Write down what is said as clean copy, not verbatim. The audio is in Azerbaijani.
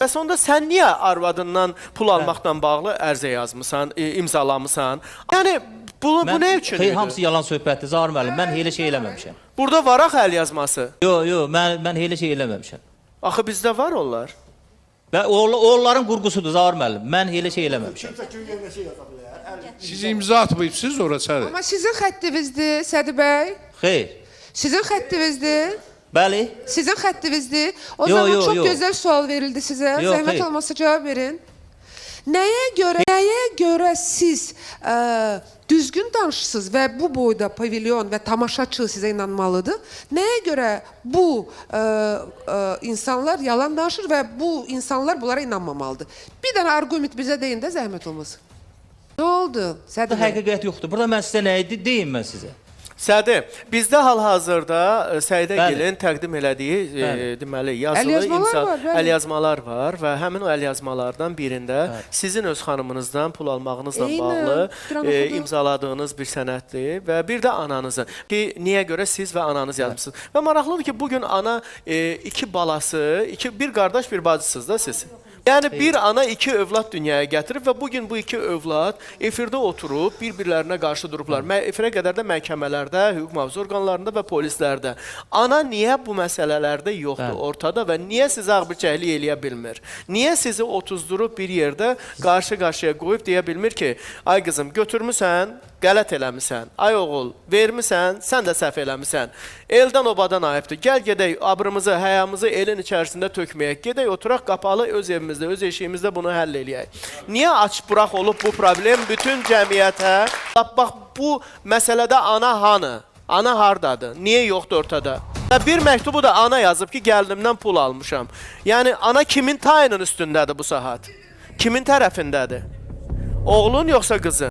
Bəs onda sən niyə arvadından pul almaqla bağlı ərizə yazmısan, imzalamısan? Yəni bu nə üçün idi? Hamısı yalan söhbətdir Zahir müəllim. Mən elə şey eləməmişəm. Burada var axı əl yazması. Yox, mən elə şey eləməmişəm. Axı bizdə var onlar. Və onların qurğusudur Zahir müəllim. Mən elə şey eləməmişəm. Siz imza atmayıbsınız orası. Amma sizin xəttinizdir, Sədi bəy. Xeyr. Sizin xəttinizdir. Bəli. Sizin xəttinizdir. O zaman çox gözəl sual verildi sizə. Zəhmət olmasa cavab verin. Nəyə görə siz düzgün danışırsınız və bu boyda pavilyon və tamaşaçı sizə inanmalıdır? Nəyə görə bu insanlar yalan danışır və bu insanlar bunlara inanmamalıdır? Bir dənə argument bizə deyin də zəhmət olmasın. Nə oldu? Burada həqiqət yoxdur. Burada mən sizə nə deyim mən sizə? Sədi, bizdə hal-hazırda Səidəgilin təqdim elədiyi deməli yazılı əlyazmalar var və həmin o əlyazmalardan birində sizin öz xanımınızdan pul almağınızla bağlı imzaladığınız bir sənəddir və bir də ananızın ki, niyə görə siz və ananız yazmışsınız. Və maraqlıdır ki, bugün ana iki balası, bir qardaş, bir bacısınız da siz. Yəni bir ana iki övlad dünyaya gətirib və bugün bu iki övlad efirdə oturub bir-birlərinə qarşı durublar. Efirə qədər də məhkəmələrdə, hüquq mühafizə orqanlarında və polislərdə. Ana niyə bu məsələlərdə yoxdur ortada və niyə sizi ağbirçəklik eləyə bilmir? Niyə sizi otuzdurub bir yerdə qarşı-qarşıya qoyub deyə bilmir ki, ay qızım götürmüsən, qələt eləmisən, ay oğul vermisən, sən də səhv eləmisən. Eldən obadan ayıbdır. Gəl gedək abrımızı, həyamızı elin içərisində tökməyək. Gedək oturaq qapalı öz evimizdə, öz eşiyimizdə bunu həll eləyək. Niyə aç-buraq olub bu problem bütün cəmiyyətə? Bax bu məsələdə ana hanı? Ana hardadır? Niyə yoxdur ortada? Və bir məktubu da ana yazıb ki, gəlinimdən pul almışam. Yəni ana kimin tayının üstündədir bu saat? Kimin tərəfindədir? Oğlun yoxsa qızın?